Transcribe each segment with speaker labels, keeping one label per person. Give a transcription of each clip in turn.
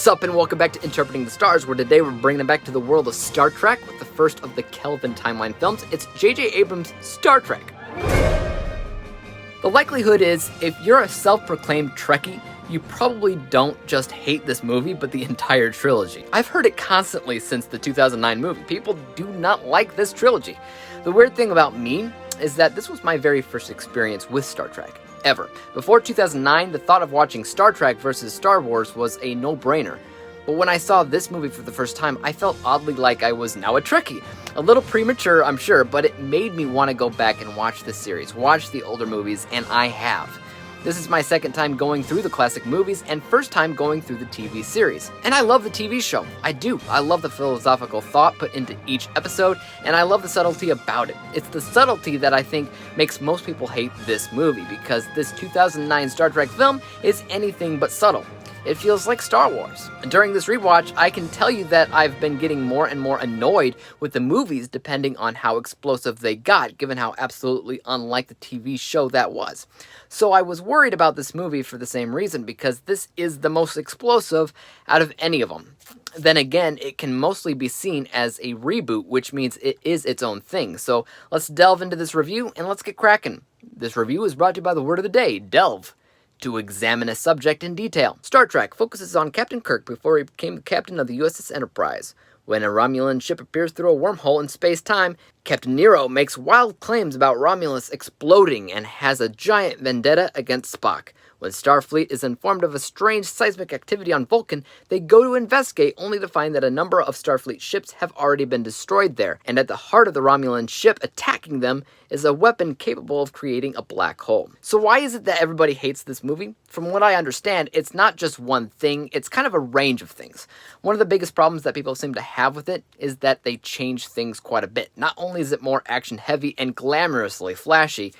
Speaker 1: What's up and welcome back to Interpreting the Stars, where today we're bringing it back to the world of Star Trek with the first of the Kelvin timeline films. It's J.J. Abrams' Star Trek. The likelihood is, if you're a self-proclaimed Trekkie, you probably don't just hate this movie, but the entire trilogy. I've heard it constantly since the 2009 movie. People do not like this trilogy. The weird thing about me is that this was my very first experience with Star Trek, ever. Before 2009, the thought of watching Star Trek versus Star Wars was a no-brainer. But when I saw this movie for the first time, I felt oddly like I was now a Trekkie. A little premature, I'm sure, but it made me want to go back and watch this series, watch the older movies, and I have. This is my second time going through the classic movies and first time going through the TV series. And I love the TV show. I do. I love the philosophical thought put into each episode, and I love the subtlety about it. It's the subtlety that I think makes most people hate this movie, because this 2009 Star Trek film is anything but subtle. It feels like Star Wars. During this rewatch, I can tell you that I've been getting more and more annoyed with the movies depending on how explosive they got, given how absolutely unlike the TV show that was. So I was worried about this movie for the same reason, because this is the most explosive out of any of them. Then again, it can mostly be seen as a reboot, which means it is its own thing. So let's delve into this review and let's get cracking. This review is brought to you by the word of the day, delve. To examine a subject in detail. Star Trek focuses on Captain Kirk before he became the captain of the USS Enterprise. When a Romulan ship appears through a wormhole in space-time, Captain Nero makes wild claims about Romulus exploding and has a giant vendetta against Spock. When Starfleet is informed of a strange seismic activity on Vulcan, they go to investigate, only to find that a number of Starfleet ships have already been destroyed there, and at the heart of the Romulan ship attacking them is a weapon capable of creating a black hole. So why is it that everybody hates this movie? From what I understand, it's not just one thing, it's kind of a range of things. One of the biggest problems that people seem to have with it is that they change things quite a bit. Not only is it more action-heavy and glamorously flashy,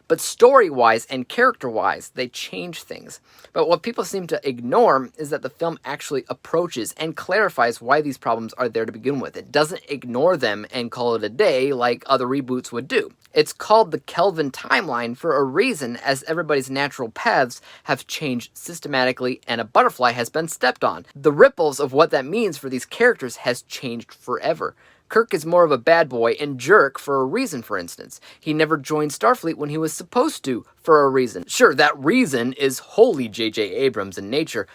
Speaker 1: but story-wise and character-wise, they change things. But what people seem to ignore is that the film actually approaches and clarifies why these problems are there to begin with. It doesn't ignore them and call it a day like other reboots would do. It's called the Kelvin timeline for a reason, as everybody's natural paths have changed systematically and a butterfly has been stepped on. The ripples of what that means for these characters has changed forever. Kirk is more of a bad boy and jerk for a reason, for instance. He never joined Starfleet when he was supposed to, for a reason. Sure, that reason is wholly J.J. Abrams in nature,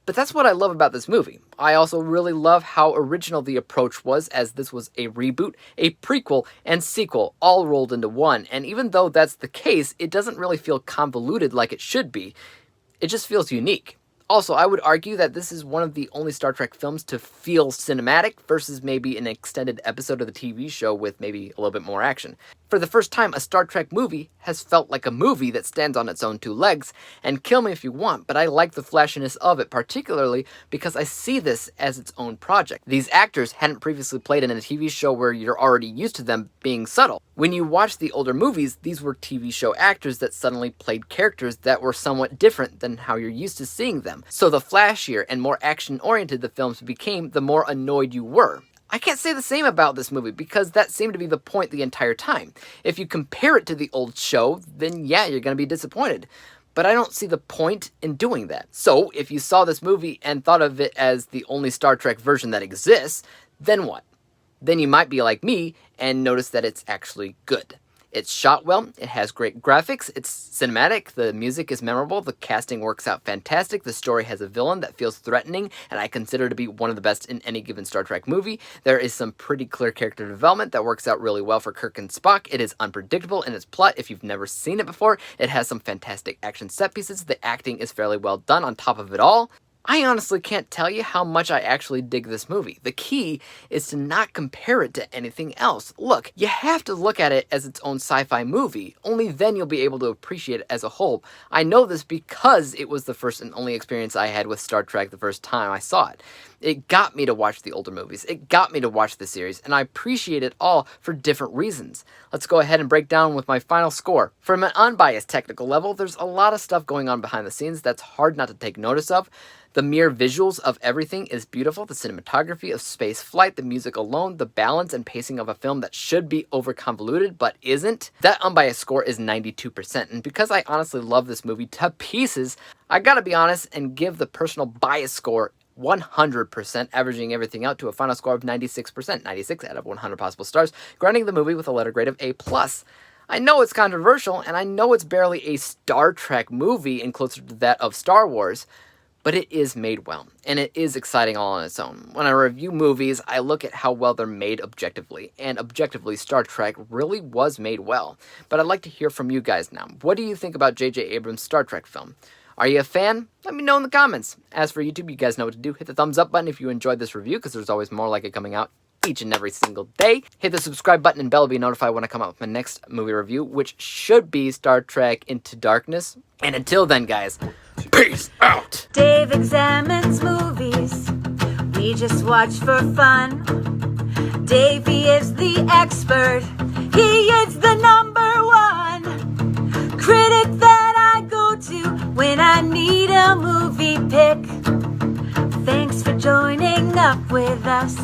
Speaker 1: but that's what I love about this movie. I also really love how original the approach was, as this was a reboot, a prequel, and sequel, all rolled into one. And even though that's the case, it doesn't really feel convoluted like it should be. It just feels unique. Also, I would argue that this is one of the only Star Trek films to feel cinematic versus maybe an extended episode of the TV show with maybe a little bit more action. For the first time, a Star Trek movie has felt like a movie that stands on its own two legs, and kill me if you want, but I like the flashiness of it, particularly because I see this as its own project. These actors hadn't previously played in a TV show where you're already used to them being subtle. When you watch the older movies, these were TV show actors that suddenly played characters that were somewhat different than how you're used to seeing them. So the flashier and more action-oriented the films became, the more annoyed you were. I can't say the same about this movie, because that seemed to be the point the entire time. If you compare it to the old show, then yeah, you're going to be disappointed. But I don't see the point in doing that. So, if you saw this movie and thought of it as the only Star Trek version that exists, then what? Then you might be like me and notice that it's actually good. It's shot well, it has great graphics, it's cinematic, the music is memorable, the casting works out fantastic, the story has a villain that feels threatening, and I consider to be one of the best in any given Star Trek movie. There is some pretty clear character development that works out really well for Kirk and Spock. It is unpredictable in its plot if you've never seen it before. It has some fantastic action set pieces, the acting is fairly well done on top of it all. I honestly can't tell you how much I actually dig this movie. The key is to not compare it to anything else. Look, you have to look at it as its own sci-fi movie. Only then you'll be able to appreciate it as a whole. I know this because it was the first and only experience I had with Star Trek the first time I saw it. It got me to watch the older movies. It got me to watch the series, and I appreciate it all for different reasons. Let's go ahead and break down with my final score. From an unbiased technical level, there's a lot of stuff going on behind the scenes that's hard not to take notice of. The mere visuals of everything is beautiful. The cinematography of space flight, the music alone, the balance and pacing of a film that should be over-convoluted but isn't. That unbiased score is 92%, and because I honestly love this movie to pieces, I gotta be honest and give the personal bias score 100%, averaging everything out to a final score of 96%, 96 out of 100 possible stars, granting the movie with a letter grade of A+. I know it's controversial, and I know it's barely a Star Trek movie and closer to that of Star Wars, but it is made well, and it is exciting all on its own. When I review movies, I look at how well they're made objectively, and objectively, Star Trek really was made well. But I'd like to hear from you guys now. What do you think about J.J. Abrams' Star Trek film? Are you a fan? Let me know in the comments. As for YouTube, you guys know what to do. Hit the thumbs up button if you enjoyed this review, because there's always more like it coming out each and every single day. Hit the subscribe button and bell to be notified when I come out with my next movie review, which should be Star Trek Into Darkness. And until then, guys, peace out!
Speaker 2: Dave examines movies we just watch for fun. Davey is the expert. He is the #1 critic that I go to when I need a movie pick. Thanks for joining up with us.